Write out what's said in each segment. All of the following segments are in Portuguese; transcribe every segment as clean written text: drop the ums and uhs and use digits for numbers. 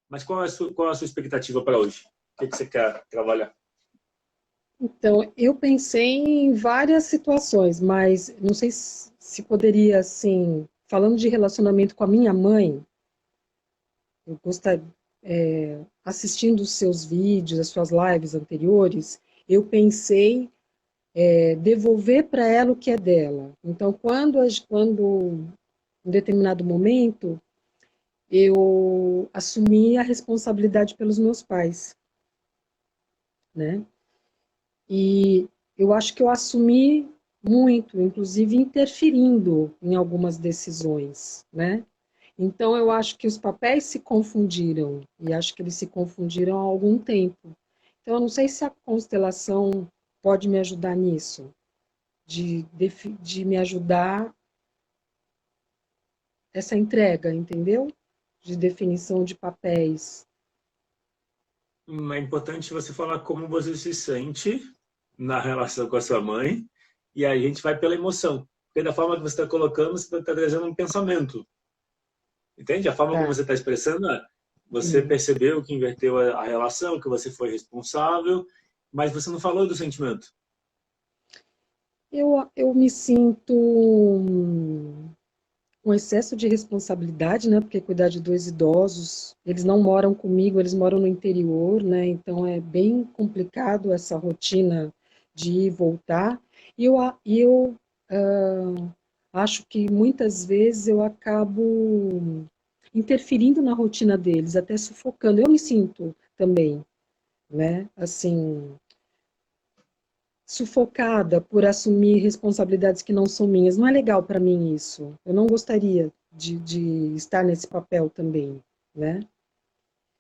Mas qual é a sua expectativa para hoje? O que você quer trabalhar? Então, eu pensei em várias situações, mas não sei se poderia, assim, falando de relacionamento com a minha mãe, eu gostaria, assistindo os seus vídeos, as suas lives anteriores, eu pensei devolver para ela o que é dela. Então, quando em determinado momento, eu assumi a responsabilidade pelos meus pais, né? E eu acho que eu assumi muito, inclusive interferindo em algumas decisões, né? Então eu acho que os papéis se confundiram e acho que eles se confundiram há algum tempo. Então eu não sei se a constelação pode me ajudar nisso, de me ajudar essa entrega, entendeu? De definição de papéis. É importante você falar como você se sente na relação com a sua mãe, e aí a gente vai pela emoção. Porque da forma que você está colocando, você está trazendo um pensamento. Entende? A forma como Tá. você está expressando, você Sim. percebeu que inverteu a relação, que você foi responsável, mas você não falou do sentimento. Eu me sinto com excesso de responsabilidade, né? Porque cuidar de dois idosos, eles não moram comigo, eles moram no interior, né? Então é bem complicado essa rotina de ir e voltar. E eu acho que muitas vezes eu acabo interferindo na rotina deles, até sufocando. Eu me sinto também, né? Assim, sufocada por assumir responsabilidades que não são minhas. Não é legal para mim isso. Eu não gostaria de estar nesse papel também, né?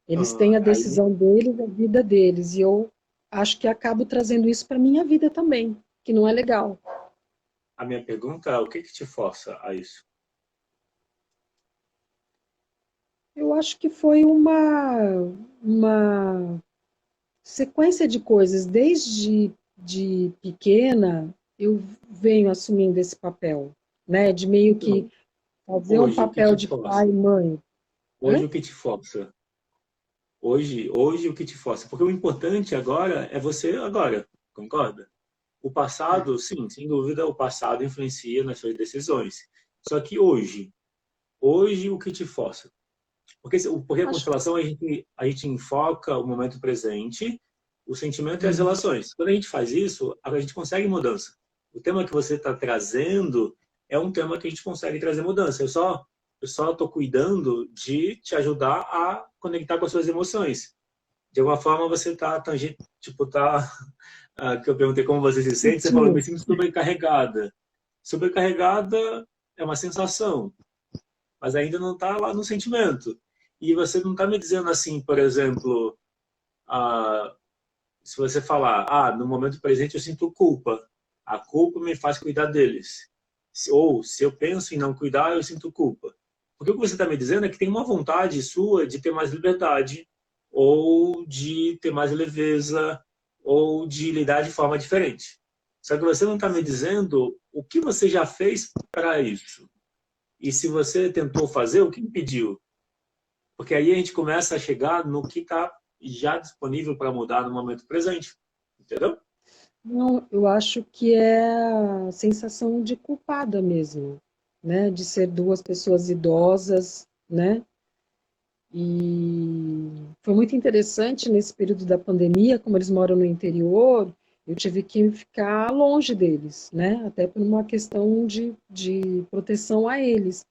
Eles têm a Aí decisão deles, a vida deles, e eu acho que acabo trazendo isso para minha vida também, que não é legal. a minha pergunta é: o que que te força a isso? Eu acho que foi uma sequência de coisas. Desde de pequena, eu venho assumindo esse papel, né? De meio que Então, fazer um hoje, o que papel te de pai força? e mãe. Hoje, Hã? o que te força? Hoje, o que te força? Porque o importante agora é você agora, concorda? O É. passado, sim, sem dúvida, o passado influencia nas suas decisões. Só que hoje o que te força? Porque a Acho. constelação a gente enfoca o momento presente, o sentimento e as Uhum. relações. Quando a gente faz isso, a gente consegue mudança. O tema que você está trazendo é um tema que a gente consegue trazer mudança. Eu só estou cuidando de te ajudar a conectar com as suas emoções. De alguma forma você está tipo, que eu perguntei como você se sente, você falou, Sutil. me sinto sobrecarregada. Sobrecarregada é uma sensação, mas ainda não está lá no sentimento. E você não está me dizendo assim, por exemplo, ah, se você falar, no momento presente eu sinto culpa, a culpa me faz cuidar deles. Ou se eu penso em não cuidar, eu sinto culpa. Porque o que você está me dizendo é que tem uma vontade sua de ter mais liberdade, ou de ter mais leveza, ou de lidar de forma diferente. Só que você não está me dizendo o que você já fez para isso. E se você tentou fazer, o que impediu? Porque aí a gente começa a chegar no que está já disponível para mudar no momento presente. Entendeu? Não, eu acho que é a sensação de culpada mesmo, né? De ser duas pessoas idosas, né? E foi muito interessante nesse período da pandemia, como eles moram no interior, eu tive que ficar longe deles, né? Até por uma questão de proteção a eles.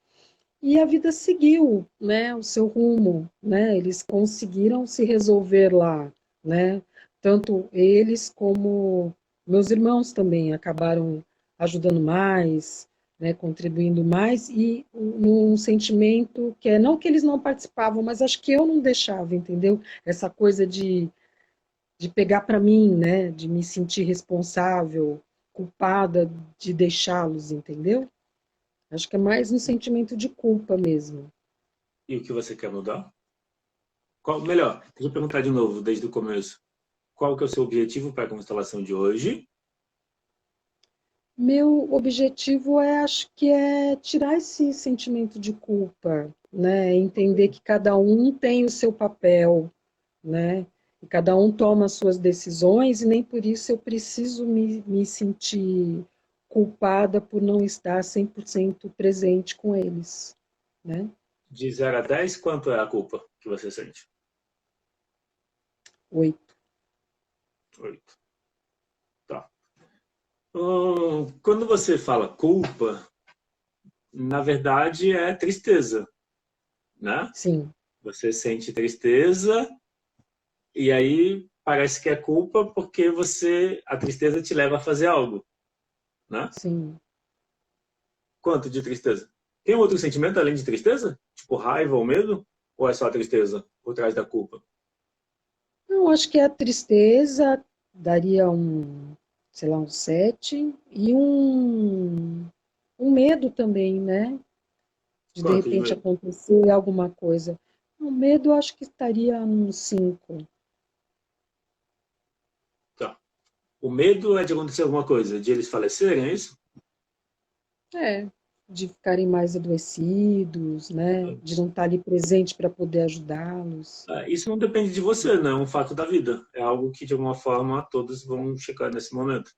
E a vida seguiu, né, o seu rumo, né? Eles conseguiram se resolver lá, né? Tanto eles como meus irmãos também acabaram ajudando mais, né, contribuindo mais e num sentimento que é não que eles não participavam, mas acho que eu não deixava, entendeu? Essa coisa de pegar para mim, né, de me sentir responsável, culpada de deixá-los, entendeu? Acho que é mais um sentimento de culpa mesmo. E o que você quer mudar? Melhor, deixa eu perguntar de novo, desde o começo. Qual que é o seu objetivo para a constelação de hoje? Meu objetivo é, acho que é tirar esse sentimento de culpa, né? Entender que cada um tem o seu papel, né? E cada um toma as suas decisões e nem por isso eu preciso me sentir culpada por não estar 100% presente com eles, né? De 0 a 10, quanto é a culpa que você sente? 8. 8. Tá. Quando você fala culpa, na verdade é tristeza, né? Sim, Você sente tristeza e aí parece que é culpa porque a tristeza te leva a fazer algo, né? sim. Quanto de tristeza? Tem outro sentimento além de tristeza? Tipo raiva ou medo? Ou é só a tristeza por trás da culpa? Eu acho que a tristeza daria sei lá, um 7 e um medo também, né? De Quanto de repente medo? acontecer alguma coisa. O medo eu acho que estaria num 5. Tá. O medo é de acontecer alguma coisa, de eles falecerem, é isso? É, de ficarem mais adoecidos, né? De não estar ali presente para poder ajudá-los. Isso não depende de você, não é um fato da vida. É algo que, de alguma forma, todos vão chegar nesse momento.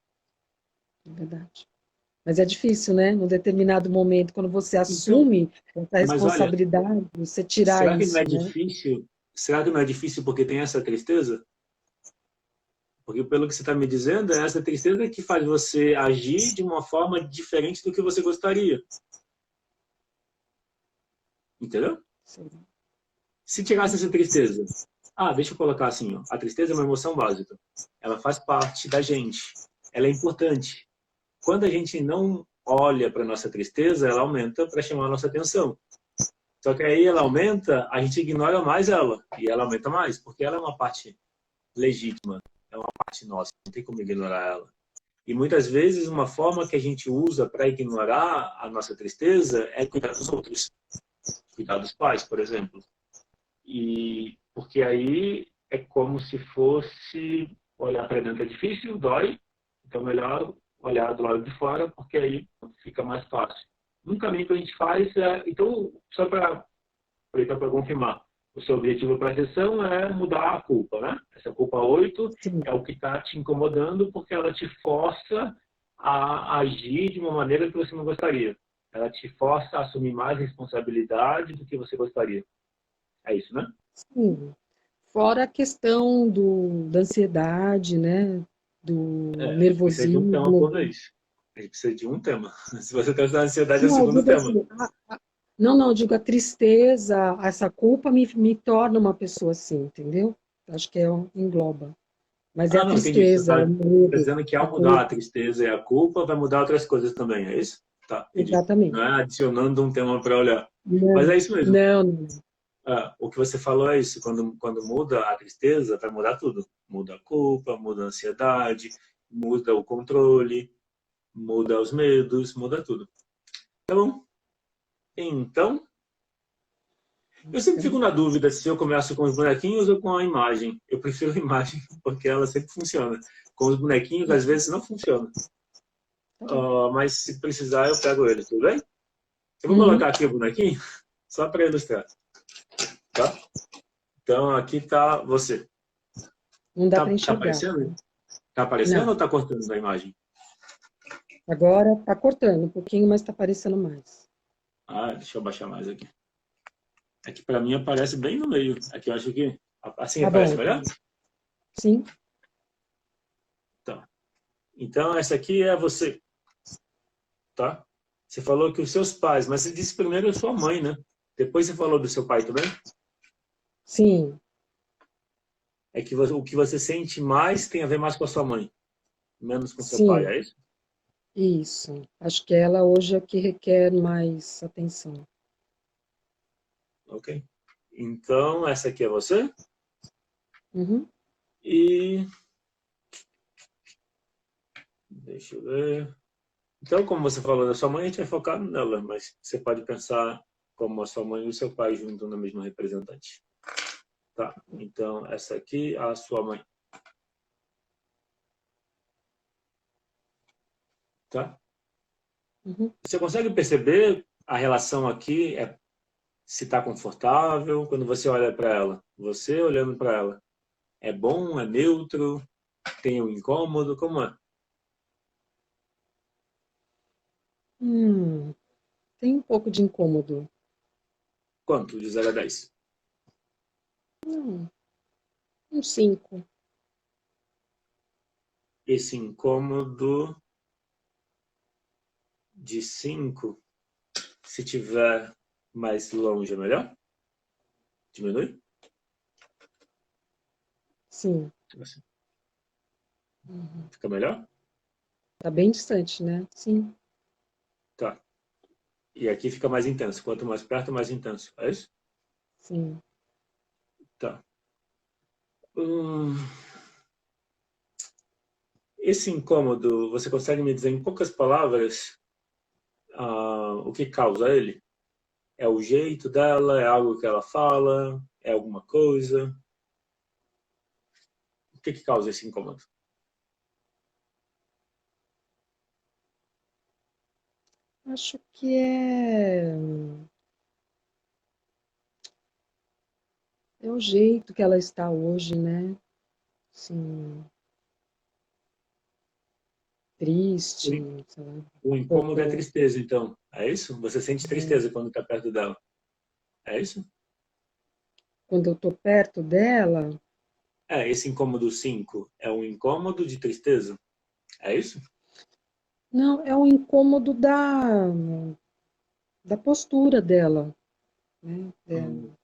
É verdade. Mas é difícil, né? Num determinado momento, quando você Então, assume essa mas olha, responsabilidade, você tirar será que não é isso, né? difícil? Será que não é difícil porque tem essa tristeza? Porque, pelo que você está me dizendo, é essa tristeza que faz você agir de uma forma diferente do que você gostaria. Entendeu? Sim. Se tirasse essa tristeza, deixa eu colocar assim, ó, a tristeza é uma emoção básica. Ela faz parte da gente. Ela é importante. Quando a gente não olha para nossa tristeza, ela aumenta para chamar a nossa atenção. Só que aí ela aumenta, a gente ignora mais ela. E ela aumenta mais, porque ela é uma parte legítima. É uma parte nossa, não tem como ignorar ela. E muitas vezes uma forma que a gente usa para ignorar a nossa tristeza é cuidar dos outros. Cuidar dos pais, por exemplo. E porque aí é como se fosse olhar para dentro é difícil, dói, então melhor olhar do lado de fora, porque aí fica mais fácil. Um caminho que a gente faz então, só para confirmar, o seu objetivo para a sessão é mudar a culpa, né? Essa culpa 8 Sim. é o que está te incomodando porque ela te força a agir de uma maneira que você não gostaria. Ela te força a assumir mais responsabilidade do que você gostaria. É isso, né? Sim. Fora a questão da ansiedade, né? Do A gente precisa de um tema por nervosismo. vez. A gente precisa de um tema. Se você está na ansiedade, é o Não, eu segundo digo tema. assim, não, eu digo a tristeza, essa culpa me torna uma pessoa assim, entendeu? Acho que engloba. Mas é a Não, entendi. Você tristeza, está o medo, dizendo que a ao mudar a culpa, tristeza e a culpa, vai mudar outras coisas também, é isso? Tá, entendi. exatamente. Não é adicionando um tema para olhar. Mas Não, é isso mesmo. não, não. O que você falou é isso. Quando muda a tristeza, vai mudar tudo. Muda a culpa, muda a ansiedade, muda o controle, muda os medos, muda tudo. Tá bom? Então, eu sempre fico na dúvida se eu começo com os bonequinhos ou com a imagem. Eu prefiro a imagem, porque ela sempre funciona. Com os bonequinhos, às vezes, não funciona. Tá bom. Mas se precisar, eu pego eles, tudo bem? Eu vou colocar Uhum. aqui o bonequinho, só para ilustrar, tá? Então, aqui tá você. Não dá para Tá enxergar. aparecendo? Tá aparecendo Não. ou tá cortando da imagem? Agora está cortando um pouquinho, mas está aparecendo mais. Deixa eu baixar mais aqui. Aqui para mim aparece bem no meio. Aqui eu acho que assim Tá aparece bom, tá melhor? bom. Sim. Tá. Então, essa aqui é você, tá? Você falou que os seus pais, mas você disse primeiro a sua mãe, né? Depois você falou do seu pai também? Sim. É que o que você sente mais tem a ver mais com a sua mãe, menos com seu pai, Sim. é isso? Isso. Acho que ela hoje é que requer mais atenção. Ok. Então, essa aqui é você. Uhum. E deixa eu ver. Então, como você falou da sua mãe, a gente vai focar nela, mas você pode pensar como a sua mãe e o seu pai junto na mesma representante. Tá. Então, essa aqui é a sua mãe. Tá? Uhum. Você consegue perceber a relação aqui? Se está confortável, quando você olha para ela, você olhando para ela, é bom, é neutro, tem um incômodo, como é? Hum, tem um pouco de incômodo. Quanto de 0 a 10? Não, um 5. Esse incômodo de 5, se tiver mais longe, é melhor? Diminui? Sim. Assim, Uhum. fica melhor? Tá bem distante, né? Sim, Tá. E aqui fica mais intenso. Quanto mais perto, mais intenso. É isso? sim. Tá. Hum, esse incômodo, você consegue me dizer em poucas palavras o que causa ele? É o jeito dela? É algo que ela fala? É alguma coisa? O que causa esse incômodo? Acho que é o jeito que ela está hoje, né? Sim, O, triste, sei lá, um o incômodo é pouco. tristeza, então. É isso? Você sente É, tristeza quando está perto dela. É isso? quando eu tô perto dela, É, esse incômodo 5 é um incômodo de tristeza. É isso? não, é o incômodo da postura dela, né? Hum.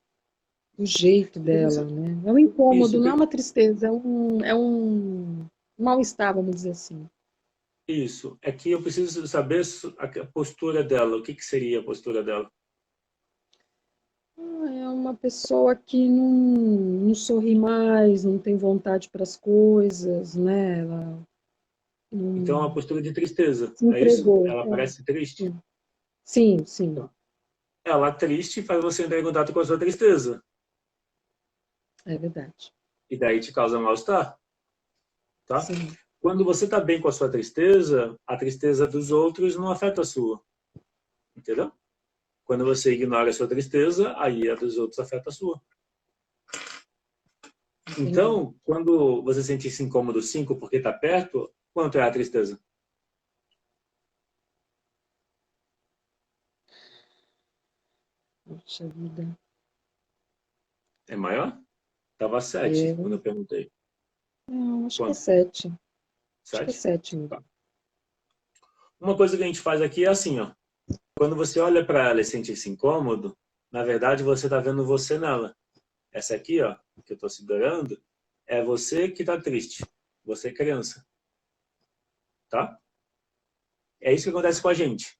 Do jeito O que dela, você... né? É um Isso, incômodo, não é uma tristeza, é um mal-estar, vamos dizer assim. isso. É que eu preciso saber a postura dela. O que seria a postura dela? É uma pessoa que não sorri mais, não tem vontade para as coisas, né? Ela Então, é uma não postura de tristeza. se É isso? entregou. Ela parece triste? Sim, sim, Tá. Ela triste faz você entrar em contato com a sua tristeza. é verdade. E daí te causa mal-estar, tá? Sim. Quando você está bem com a sua tristeza, a tristeza dos outros não afeta a sua. Entendeu? Quando você ignora a sua tristeza, aí a dos outros afeta a sua. Entendi. Então, quando você sente esse incômodo 5 porque está perto, quanto é a tristeza? Puxa vida. É maior? Tava 7 quando Eu, eu perguntei. não, acho que é Quanto? 7. Acho que é 7? 7 mesmo. Tá. Uma coisa que a gente faz aqui é assim, ó. Quando você olha para ela e sente esse incômodo, na verdade você está vendo você nela. Essa aqui, ó, que eu estou segurando, é você que está triste. Você é criança, tá? É isso que acontece com a gente.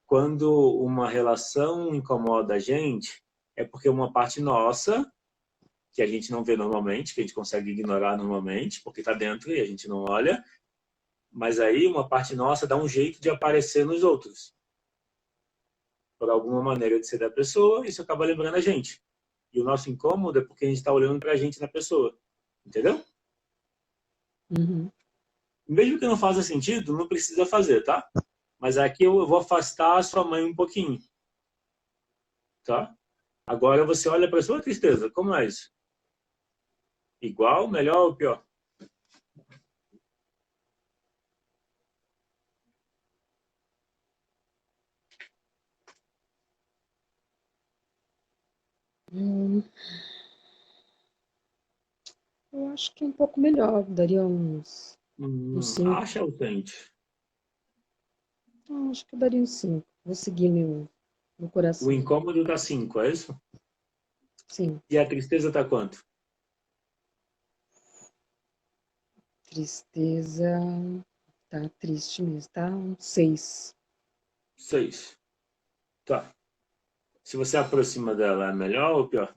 Quando uma relação incomoda a gente, é porque uma parte nossa, que a gente não vê normalmente, que a gente consegue ignorar normalmente, porque está dentro e a gente não olha, mas aí uma parte nossa dá um jeito de aparecer nos outros. Por alguma maneira de ser da pessoa, isso acaba lembrando a gente. E o nosso incômodo é porque a gente está olhando para a gente na pessoa. Entendeu? Uhum. Mesmo que não faça sentido, não precisa fazer, tá? Mas aqui eu vou afastar a sua mãe um pouquinho, tá? Agora você olha para a sua tristeza. Como é isso? Igual, melhor ou pior? Hum, eu acho que é um pouco melhor. Daria uns 5. Acha ou sente? Acho que eu daria uns 5. Vou seguir meu O coração. incômodo tá 5, é isso? Sim, E a tristeza tá quanto? tristeza. Tá triste mesmo, tá? Um 6. 6. Tá. Se você aproxima dela, é melhor ou pior?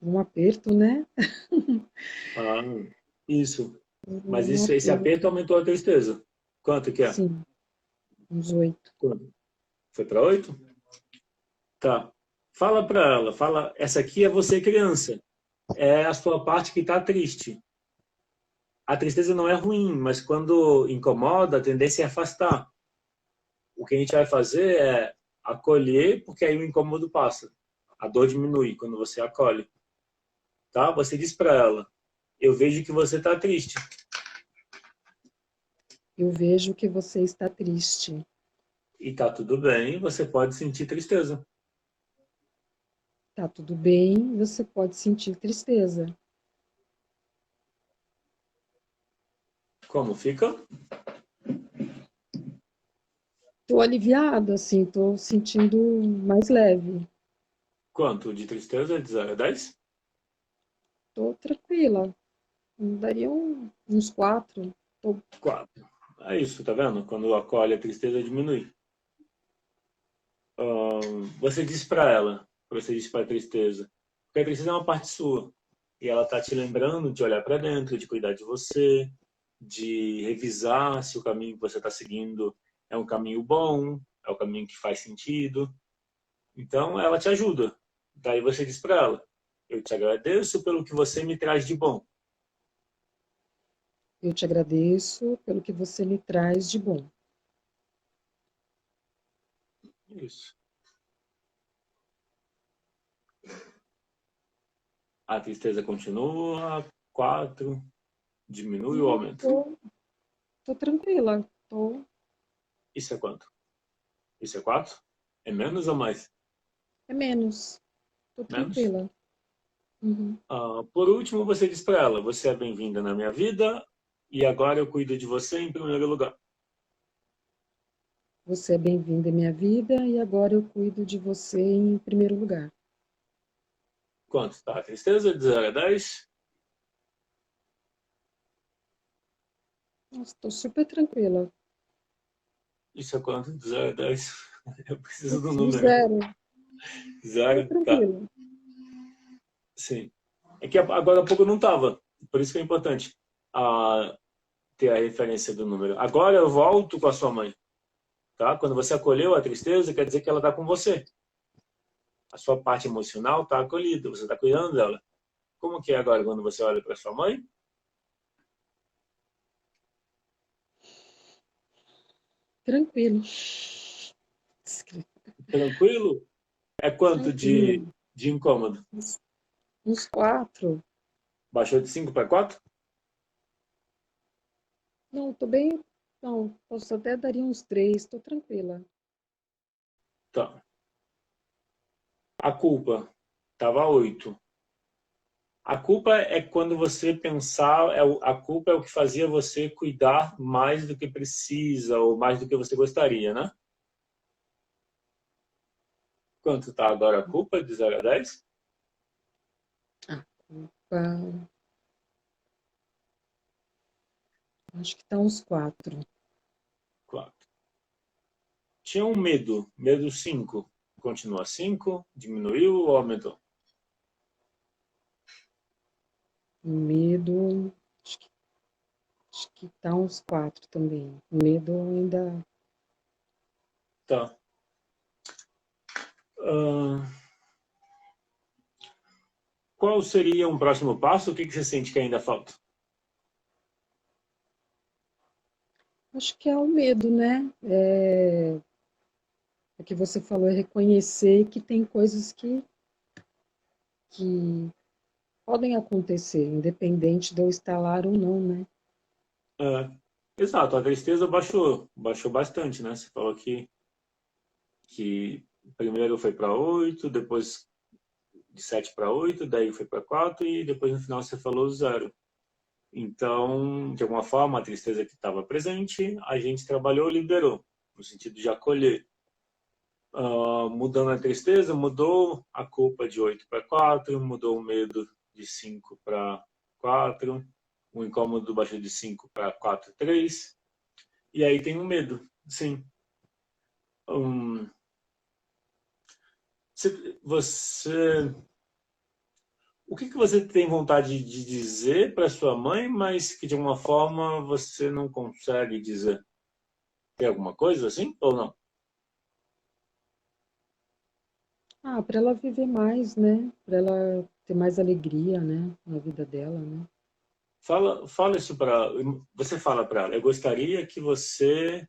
Um aperto, né? Ah, isso. Mas Um isso, esse aperto aperto. aumentou a tristeza. Quanto que é? Sim, uns 8. Quanto? Foi para 8? Tá. Fala para ela, fala, essa aqui é você criança. É a sua parte que está triste. A tristeza não é ruim, mas quando incomoda, a tendência é afastar. O que a gente vai fazer é acolher, porque aí o incômodo passa. A dor diminui quando você acolhe. Tá? Você diz para ela, eu vejo que você está triste. Eu vejo que você está triste. E tá tudo bem, você pode sentir tristeza. Tá tudo bem, você pode sentir tristeza. Como fica? Tô aliviado, assim, tô sentindo mais leve. Quanto de tristeza? De 0 a 10? Tô tranquila. Daria uns 4. Tô 4. É isso, tá vendo? Quando acolhe, a tristeza diminui. Você diz para ela, você diz para a tristeza, porque a tristeza é uma parte sua. E ela tá te lembrando de olhar para dentro, de cuidar de você, de revisar se o caminho que você está seguindo é um caminho bom, é o caminho que faz sentido. Então, ela te ajuda. Daí você diz para ela, eu te agradeço pelo que você me traz de bom. Eu te agradeço pelo que você me traz de bom. Isso. A tristeza continua, 4, diminui ou Não, aumenta? tô tranquila. Isso é quanto? Isso é 4? É menos ou mais? É menos. Tô Menos? tranquila. Uhum. Por último, você diz para ela, você é bem-vinda na minha vida e agora eu cuido de você em primeiro lugar. Você é bem-vindo à minha vida e agora eu cuido de você em primeiro lugar. Quanto tá a tristeza? De 0 a 10? Nossa, tô super tranquila. Isso é quanto? De 0 a 10? Eu preciso do No número. zero. Tô 0? Tá. tranquila. Sim. É que agora há pouco não estava. Por isso que é importante ter a referência do número. Agora eu volto com a sua mãe. Tá? Quando você acolheu a tristeza, quer dizer que ela está com você. A sua parte emocional está acolhida, você está cuidando dela. Como que é agora quando você olha para sua mãe? Tranquilo. Tranquilo? É quanto Tranquilo. de incômodo? Uns 4. Baixou de 5 para 4? Não, tô bem. Não, posso até daria uns 3. Tô tranquila. Tá. A culpa estava 8. A culpa é quando você pensar, a culpa é o que fazia você cuidar mais do que precisa ou mais do que você gostaria, né? Quanto está agora a culpa, de 0 a 10? Ah, acho que tá uns 4. 4. Tinha um medo, medo 5. Continua 5? Diminuiu ou aumentou? Medo, acho que tá uns 4 também. Medo ainda. Tá. Qual seria um próximo passo? O que você sente que ainda falta? Acho que é o medo, né? O que você falou é reconhecer que tem coisas que podem acontecer, independente de eu estar lá ou não, né? É, exato, a tristeza baixou bastante, né? Você falou que primeiro foi para 8, depois de 7 para 8, daí foi para 4 e depois no final você falou 0. Então, de alguma forma, a tristeza que estava presente, a gente trabalhou e liberou, no sentido de acolher. Mudando a tristeza, mudou a culpa de 8 para 4, mudou o medo de 5 para 4, o incômodo baixou de 5 para 4, 3. E aí tem o medo, sim. Um, você, o que você tem vontade de dizer para sua mãe, mas que de alguma forma você não consegue dizer? Tem alguma coisa assim ou não? Ah, para ela viver mais, né? Para ela ter mais alegria, né? Na vida dela, né? Fala isso para você fala para ela. Eu gostaria que você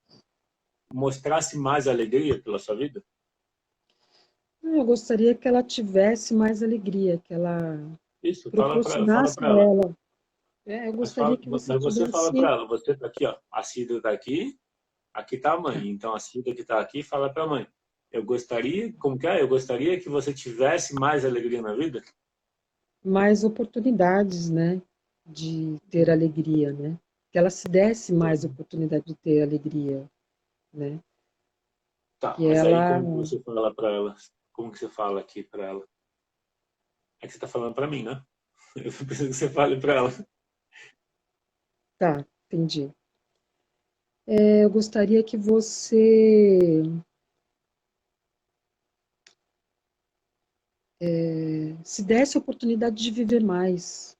mostrasse mais alegria pela sua vida? Eu gostaria que ela tivesse mais alegria, que ela Isso, fala proporcionasse para a ela. ela. Eu gostaria que você Mas você fala tivesse. para ela, você está aqui, ó, a Cida está aqui está a mãe. Então a Cida que está aqui fala para a mãe. Eu gostaria, como que é? Eu gostaria que você tivesse mais alegria na vida. Mais oportunidades, né, de ter alegria, né? Que ela se desse mais oportunidade de ter alegria, né? Tá, Que mas aí ela, como que você fala para ela? Como que você fala aqui para ela? É que você está falando para mim, né? Eu preciso que você fale para ela. tá, entendi. Eu gostaria que você se desse a oportunidade de viver mais,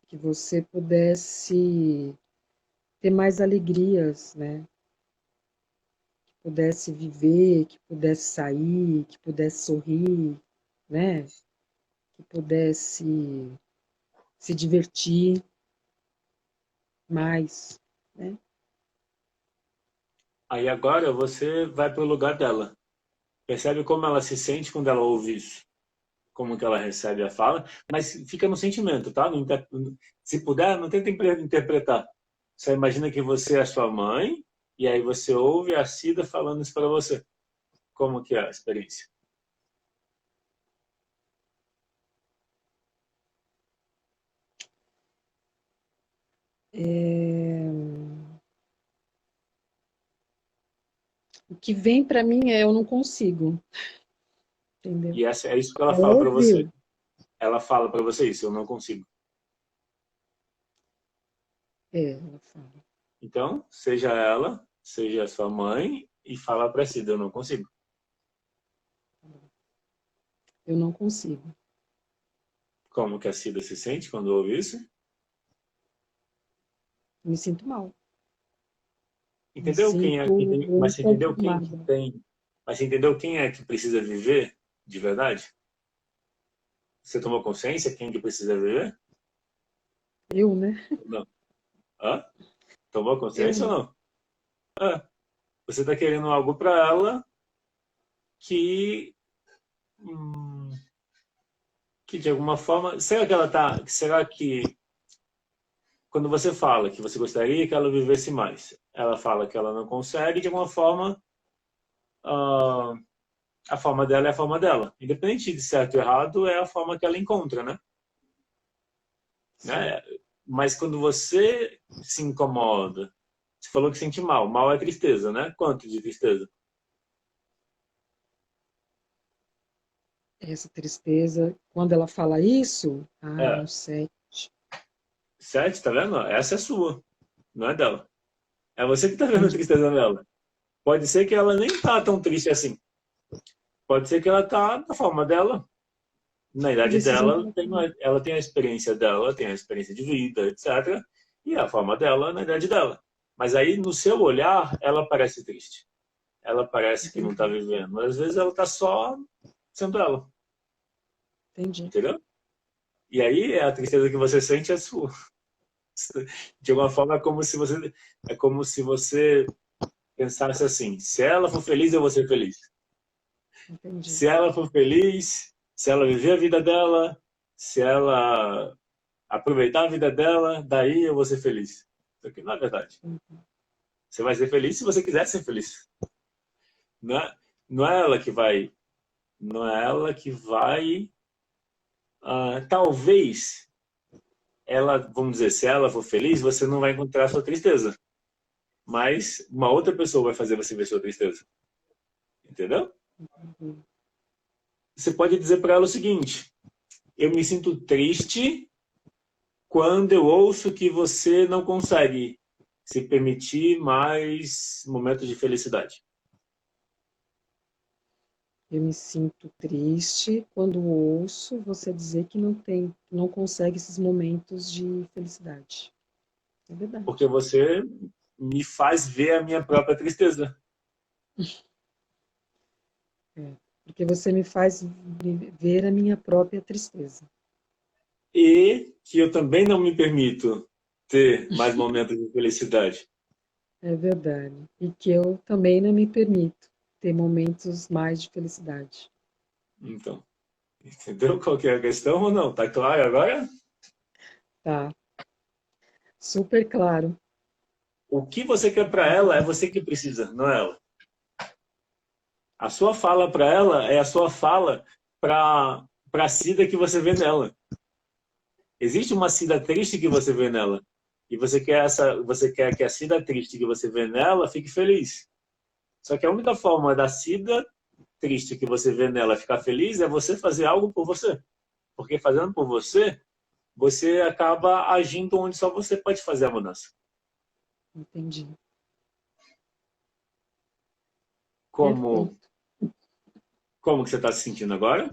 que você pudesse ter mais alegrias, né? Que pudesse viver, que pudesse sair, que pudesse sorrir, né? Que pudesse se divertir mais, né? Aí agora você vai para o lugar dela. Percebe como ela se sente quando ela ouve isso? Como que ela recebe a fala? Mas fica no sentimento, tá? Se puder, não tenta interpretar. Só imagina que você é a sua mãe e aí você ouve a Cida falando isso para você. Como que é a experiência? O que vem para mim é eu não consigo, entendeu? E essa, é isso que ela Ela fala para você. ouviu, Ela fala para você isso, eu não consigo. ela fala, Então, seja ela, seja a sua mãe e fala para Cida, eu não consigo. eu não consigo. Como que a Cida se sente quando ouve isso? Me sinto mal, me Entendeu quem é sinto que tem, mas você entendeu quem que inconformada. tem, mas você entendeu quem é que precisa viver de verdade? Você tomou consciência quem que precisa viver? Eu, né? Não. Hã? Tomou Eu consciência ou não. não? Ah, você está querendo algo para ela que, hum, que de alguma forma, será que ela tá, será que quando você fala que você gostaria que ela vivesse mais, ela fala que ela não consegue, de alguma forma, ah, a forma dela é a forma dela. Independente de certo ou errado, é a forma que ela encontra, né? Sim. Né? Mas quando você se incomoda, você falou que sente mal. Mal é tristeza, né? Quanto de tristeza? Essa tristeza, quando ela fala isso, É, não sei. 7, tá vendo? Essa é sua, não é dela. É você que tá vendo a Entendi. tristeza nela. Pode ser que ela nem tá tão triste assim. Pode ser que ela tá da forma dela. Na A idade decisão dela, que ela tomou. ela tem a experiência dela, tem a experiência de vida, etc. E a forma dela na idade dela. Mas aí, no seu olhar, ela parece triste. Ela parece que não tá Entendi. vivendo. Mas às vezes ela tá só sendo ela. Entendi. Entendeu? E aí a tristeza que você sente é sua. De alguma forma é como se você pensasse assim: se ela for feliz, eu vou ser feliz. Entendi. Se ela for feliz, se ela viver a vida dela, se ela aproveitar a vida dela, daí eu vou ser feliz. Isso aqui não é verdade. Você vai ser feliz se você quiser ser feliz. Não é, não é ela que vai, não é ela que vai. Talvez ela, vamos dizer, se ela for feliz, você não vai encontrar sua tristeza. Mas uma outra pessoa vai fazer você ver sua tristeza. Entendeu? Entendi. Você pode dizer para ela o seguinte: eu me sinto triste quando eu ouço que você não consegue se permitir mais momentos de felicidade. Eu me sinto triste quando ouço você dizer que não tem, não consegue esses momentos de felicidade. É Porque verdade. você me faz ver a minha própria tristeza. É. Porque você me faz ver a minha própria tristeza. E que eu também não me permito ter mais momentos de felicidade. É verdade. E que eu também não me permito ter momentos mais de felicidade. Então, entendeu qual que é a questão ou não? Tá claro agora? Tá, super claro. O que você quer para ela é você que precisa, não é ela. A sua fala para ela é a sua fala para a Cida que você vê nela. Existe uma Cida triste que você vê nela. E você quer que a Cida triste que você vê nela fique feliz. Só que a única forma da Cida triste que você vê nela ficar feliz é você fazer algo por você. Porque fazendo por você, você acaba agindo onde só você pode fazer a mudança. Entendi. Como, Perfeito. como que você está se sentindo agora?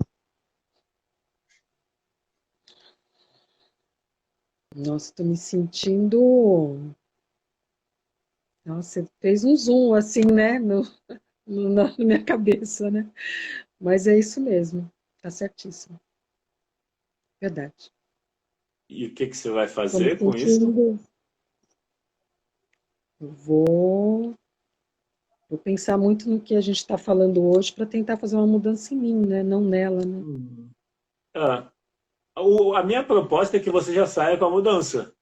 Nossa, estou me sentindo. Nossa, você fez um zoom assim, né? Na minha cabeça, né? Mas é isso mesmo. Tá certíssimo. Verdade. E o que, que você vai Estou me fazer com isso? sentindo. Eu vou pensar muito no que a gente está falando hoje para tentar fazer uma mudança em mim, né? Não nela, né? Ah, a minha proposta é que você já saia com a mudança.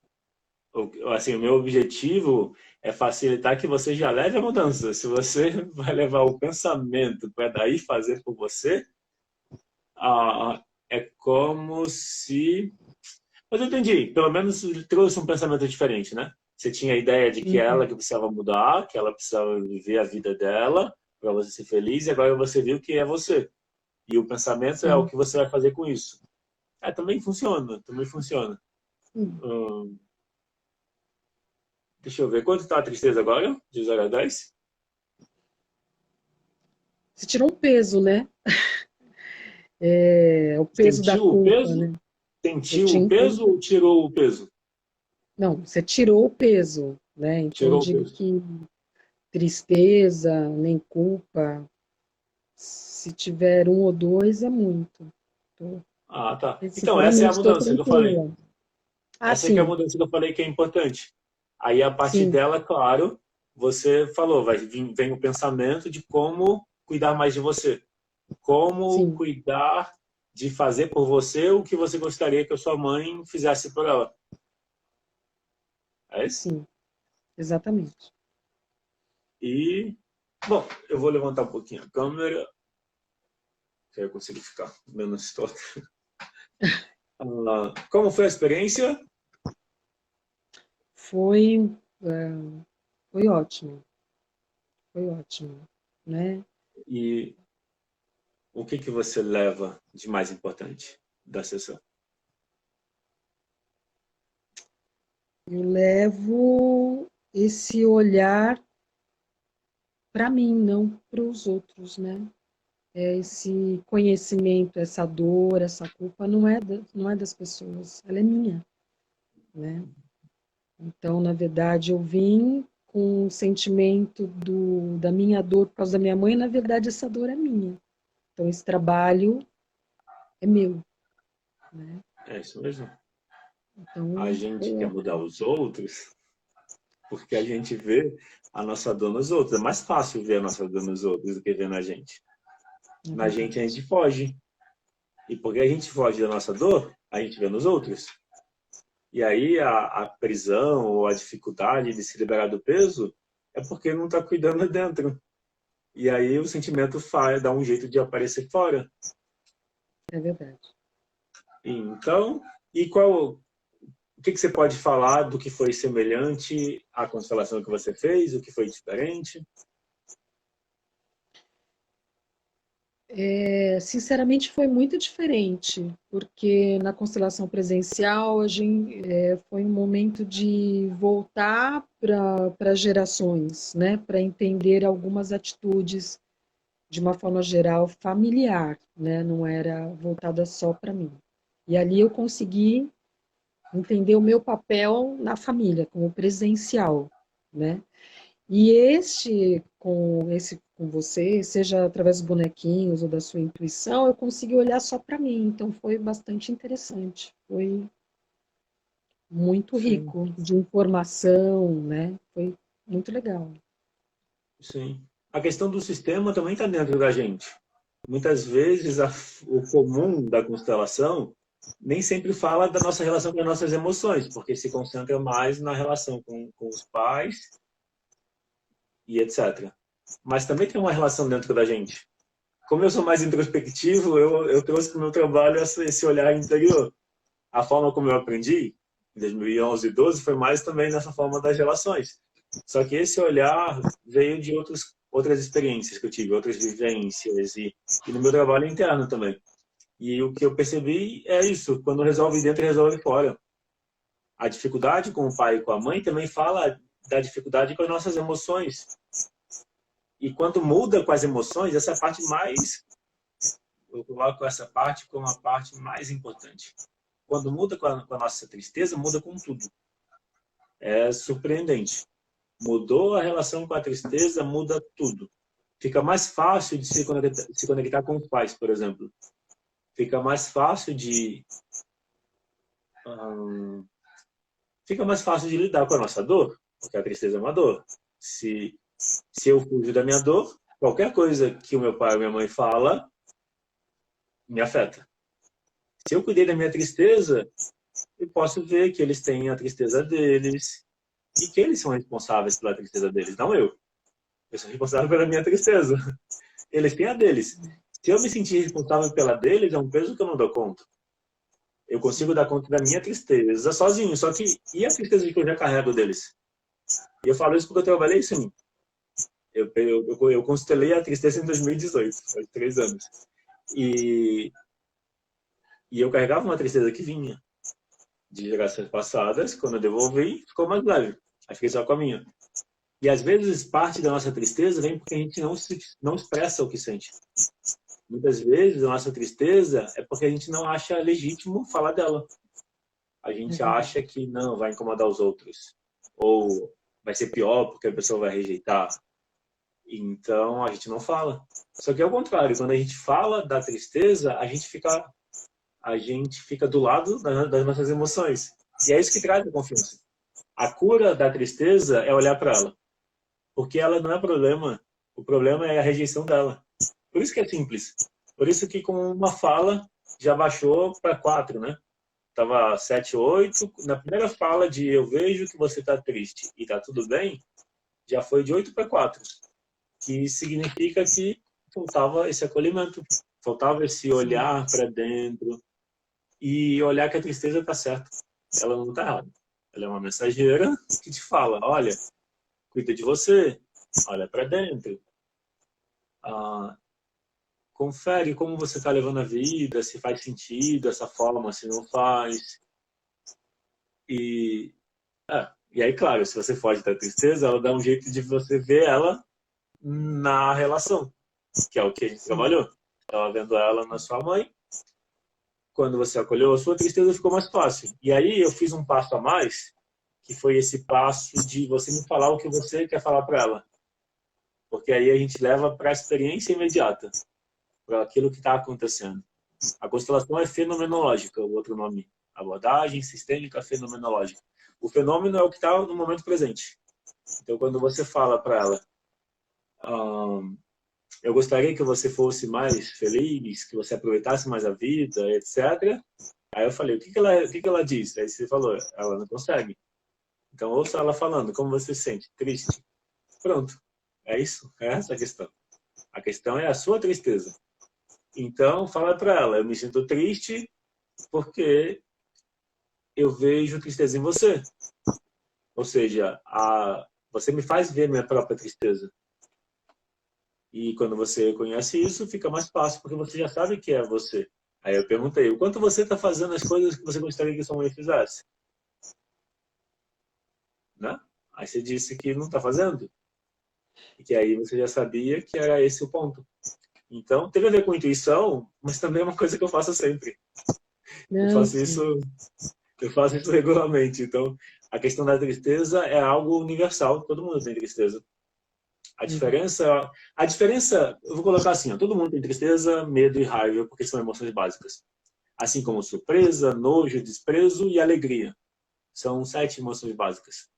Assim, o meu objetivo é facilitar que você já leve a mudança. Se você vai levar o pensamento para daí fazer por você, é como se... Mas eu entendi, pelo menos trouxe um pensamento diferente, né? Você tinha a ideia de que ela Uhum. que precisava mudar, que ela precisava viver a vida dela para você ser feliz, e agora você viu que é você. E o pensamento é o Sim, que você vai fazer com isso. Também funciona, também funciona. sim. Hum, deixa eu ver, quanto está a tristeza agora? De 0 a 10? Você tirou um peso, né? É o peso da Sentiu o culpa, peso? né? Eu Sentiu tinha o peso entendido. ou tirou o peso? Não, você tirou o peso, né? Então eu Tirou o digo peso. que tristeza, nem culpa, se tiver um ou dois é muito. Tô- Ah, tá. Então, essa é a Sinceramente, estou mudança que eu falei. tranquila. Ah, Essa é que é a sim, mudança que eu falei que é importante. Aí, a partir sim, dela, claro, você falou, vem o pensamento de como cuidar mais de você. Como sim, cuidar de fazer por você o que você gostaria que a sua mãe fizesse por ela. É isso? sim, exatamente. E, bom, eu vou levantar um pouquinho a câmera, que aí eu consigo ficar menos torto. Como foi a experiência? Foi, foi ótimo, foi ótimo, né? E o que que você leva de mais importante da sessão? Eu levo esse olhar para mim, não para os outros, né? Esse conhecimento, essa dor, essa culpa não é das pessoas, ela é minha, né? Então, na verdade, eu vim com o sentimento da minha dor por causa da minha mãe, na verdade, essa dor é minha. Então, esse trabalho é meu, né? É isso mesmo. A Então, gente foi quer mudar os outros porque a gente vê a nossa dor nos outros. É mais fácil ver a nossa dor nos outros do que ver na gente. é Na gente a verdade. gente foge. E porque a gente foge da nossa dor, a gente vê nos outros. E aí a prisão ou a dificuldade de se liberar do peso é porque não está cuidando dentro. E aí o sentimento dá um jeito de aparecer fora. É verdade. Então, e o que você pode falar do que foi semelhante à constelação que você fez, o que foi diferente? Sinceramente, foi muito diferente, porque na constelação presencial foi um momento de voltar para gerações, né? Para entender algumas atitudes de uma forma geral familiar, né? Não era voltada só para mim. E ali eu consegui entender o meu papel na família, como presencial, né? E esse com você, seja através dos bonequinhos ou da sua intuição, eu consegui olhar só para mim, então foi bastante interessante, foi muito Sim. rico de informação, né? Foi Muito legal. Sim. A questão do sistema também está dentro da gente. Muitas vezes o comum da constelação nem sempre fala da nossa relação com as nossas emoções, porque se concentra mais na relação com os pais e etc. Mas também tem uma relação dentro da gente. Como eu sou mais introspectivo, eu trouxe para o meu trabalho esse olhar interior. A forma como eu aprendi, em 2011 e 2012, foi mais também nessa forma das relações. Só que esse olhar veio de outras experiências que eu tive, outras vivências e no meu trabalho interno também. E o que eu percebi é isso, quando resolve dentro, resolve fora. A dificuldade com o pai e com a mãe também fala da dificuldade com as nossas emoções. E quando muda com as emoções, essa é a parte mais... Eu coloco essa parte como a parte mais importante. Quando muda com a nossa tristeza, muda com tudo. É surpreendente. Mudou a relação com a tristeza, muda tudo. Fica mais fácil de se conectar com os pais, por exemplo. Fica mais fácil de... fica mais fácil de lidar com a nossa dor, porque a tristeza é uma dor. Se eu fujo da minha dor, qualquer coisa que o meu pai ou minha mãe fala me afeta. Se eu cuidei da minha tristeza, eu posso ver que eles têm a tristeza deles e que eles são responsáveis pela tristeza deles, não eu. Eu sou responsável pela minha tristeza. Eles têm a deles. Se eu me sentir responsável pela deles, é um peso que eu não dou conta. Eu consigo dar conta da minha tristeza sozinho, só que e a tristeza que eu já carrego deles? E eu falo isso porque eu trabalhei isso em mim. Eu constelei a tristeza em 2018, faz 3 anos. E eu carregava uma tristeza que vinha de gerações passadas, quando eu devolvi, ficou mais leve. Aí fiquei só com a minha. E às vezes parte da nossa tristeza vem porque a gente não expressa o que sente. Muitas vezes a nossa tristeza é porque a gente não acha legítimo falar dela. A gente acha que não, vai incomodar os outros. Ou vai ser pior porque a pessoa vai rejeitar. Então a gente não fala. Só que é o contrário, quando a gente fala da tristeza, a gente fica do lado das nossas emoções. E é isso que traz a confiança. A cura da tristeza é olhar para ela. Porque ela não é problema. O problema é a rejeição dela. Por isso que é simples. Por isso que com uma fala já baixou para 4, né? Estava 7, 8. Na primeira fala de eu vejo que você está triste e está tudo bem, já foi de 8 para 4. Que significa que faltava esse acolhimento. Faltava esse olhar para dentro e olhar que a tristeza está certa. Ela não está errada. Ela é uma mensageira que te fala, olha, cuida de você, olha para dentro. Confere como você está levando a vida, se faz sentido essa forma, se não faz. E aí, claro, se você foge da tristeza, ela dá um jeito de você ver ela na relação, que é o que a gente trabalhou. Estava vendo ela na sua mãe. Quando você acolheu a sua tristeza, ficou mais fácil. E aí eu fiz um passo a mais, que foi esse passo de você me falar o que você quer falar para ela. Porque aí a gente leva para a experiência imediata, para aquilo que está acontecendo. A constelação é fenomenológica, o outro nome. Abordagem sistêmica fenomenológica. O fenômeno é o que está no momento presente. Então, quando você fala para ela, eu gostaria que você fosse mais feliz, que você aproveitasse mais a vida, etc. Aí eu falei, o que ela diz? Aí você falou, ela não consegue. Então, ouça ela falando, como você se sente? Triste. Pronto. É isso. É essa a questão. A questão é a sua tristeza. Então, fala para ela, eu me sinto triste porque eu vejo tristeza em você. Ou seja, você me faz ver minha própria tristeza. E quando você conhece isso, fica mais fácil, porque você já sabe que é você. Aí eu perguntei, o quanto você está fazendo as coisas que você gostaria que sua mãe fizesse? Né? Aí você disse que não está fazendo. E que aí você já sabia que era esse o ponto. Então, teve a ver com intuição, mas também é uma coisa que eu faço sempre. Eu faço isso regularmente. Então, a questão da tristeza é algo universal. Todo mundo tem tristeza. A diferença, eu vou colocar assim, ó, todo mundo tem tristeza, medo e raiva, porque são emoções básicas. Assim como surpresa, nojo, desprezo e alegria. São 7 emoções básicas.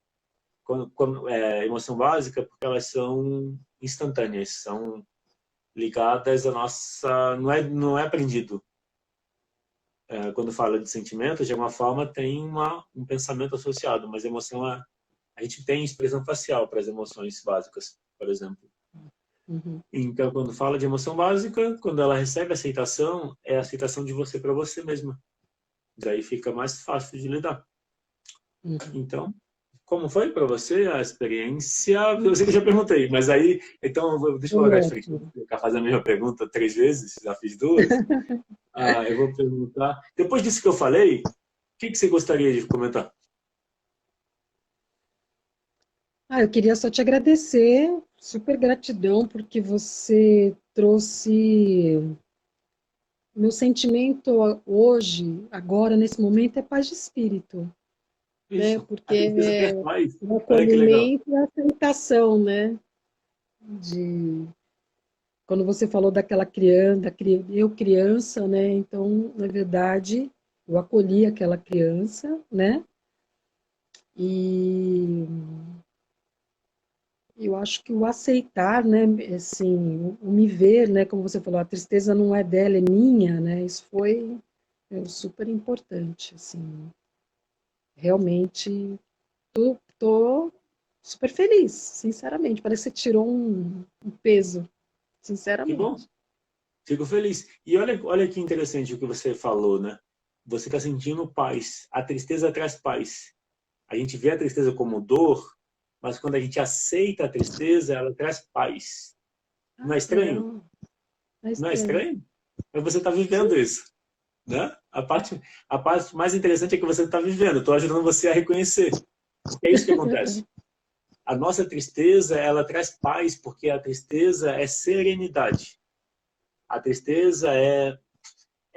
emoção básica porque elas são instantâneas, são ligadas à nossa... Não é aprendido. Quando fala de sentimentos, de alguma forma tem um pensamento associado, mas emoção a gente tem expressão facial para as emoções básicas, por exemplo. Uhum. Então, quando fala de emoção básica, quando ela recebe aceitação, é a aceitação de você para você mesma. Daí fica mais fácil de lidar. Uhum. Então, como foi para você a experiência? Eu sei que eu já perguntei, mas aí, então, deixa eu colocar de frente. Vou ficar fazendo a mesma pergunta 3 vezes, já fiz 2. Eu vou perguntar. Depois disso que eu falei, o que você gostaria de comentar? Eu queria só te agradecer, super gratidão, porque você trouxe... Meu sentimento hoje, agora, nesse momento, é paz de espírito, né? Isso, a Porque tristeza traz é paz. o Olha que legal. acolhimento e a aceitação, né? De... Quando você falou daquela criança, eu criança, né? Então, na verdade, eu acolhi aquela criança, né? E eu acho que o aceitar, né? Assim, o me ver, né? Como você falou, a tristeza não é dela, é minha, né? Isso foi super importante, assim. Realmente, tô super feliz, sinceramente. Parece que você tirou um peso, Que bom, sinceramente. fico feliz. E olha que interessante o que você falou, né? Você está sentindo paz. A tristeza traz paz. A gente vê a tristeza como dor, mas quando a gente aceita a tristeza, ela traz paz. Não é Que estranho? legal. É Não é estranho. estranho? Mas você está vivendo Sim. isso, né? A parte mais interessante é que você está vivendo. Estou ajudando você a reconhecer. Porque é isso que acontece. A nossa tristeza, ela traz paz, porque a tristeza é serenidade. A tristeza é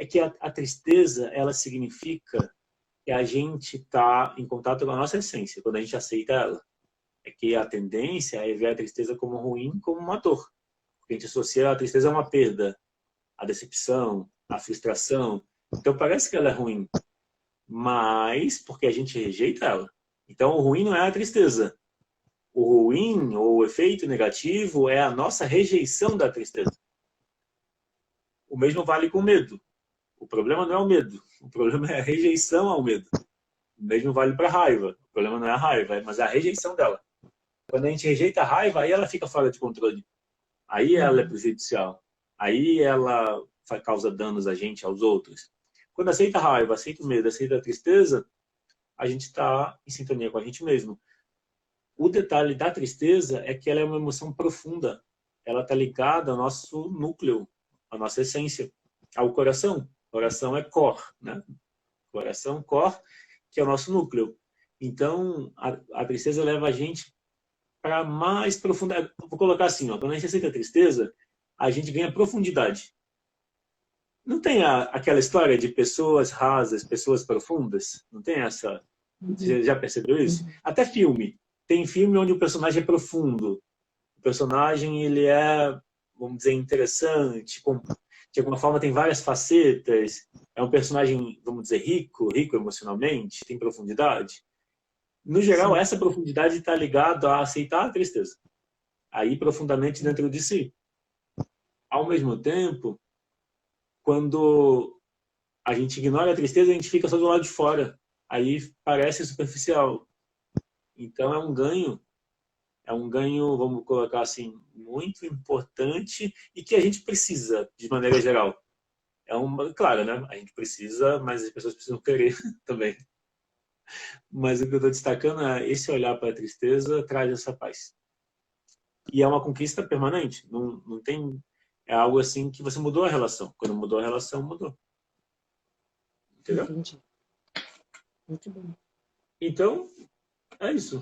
que a tristeza, ela significa que a gente está em contato com a nossa essência, quando a gente aceita ela. É que a tendência é ver a tristeza como ruim, como uma dor. Porque a gente associa a tristeza a uma perda, a decepção, a frustração. Então parece que ela é ruim, mas porque a gente rejeita ela. Então o ruim não é a tristeza. O ruim ou o efeito negativo é a nossa rejeição da tristeza. O mesmo vale com o medo. O problema não é o medo, o problema é a rejeição ao medo. O mesmo vale para a raiva. O problema não é a raiva, mas a rejeição dela. Quando a gente rejeita a raiva, aí ela fica fora de controle. Aí ela é Uhum. prejudicial. Aí ela causa danos a gente, aos outros. Quando aceita a raiva, aceita o medo, aceita a tristeza, a gente está em sintonia com a gente mesmo. O detalhe da tristeza é que ela é uma emoção profunda. Ela está ligada ao nosso núcleo, à nossa essência, ao coração. O coração é core, né? Coração, core, que é o nosso núcleo. Então, a tristeza leva a gente para mais profundidade. Vou colocar assim, ó, quando a gente aceita a tristeza, a gente ganha profundidade. Não tem aquela história de pessoas rasas, pessoas profundas? Não tem essa? Uhum. Você já percebeu isso? Uhum. Até filme. Tem filme onde o personagem é profundo. O personagem, ele é, vamos dizer, interessante. De alguma forma tem várias facetas. É um personagem, vamos dizer, rico emocionalmente, tem profundidade. No geral, Sim. essa profundidade está ligada a aceitar a tristeza. Aí profundamente dentro de si. Ao mesmo tempo, quando a gente ignora a tristeza, a gente fica só do lado de fora. Aí parece superficial. Então é um ganho, vamos colocar assim, muito importante e que a gente precisa, de maneira geral. Claro, né? A gente precisa, mas as pessoas precisam querer também. Mas o que eu estou destacando é esse olhar para a tristeza traz essa paz. E é uma conquista permanente. Não tem. É algo assim que você mudou a relação. Quando mudou a relação, mudou. Entendeu? Entendi. Muito bom. Então, é isso.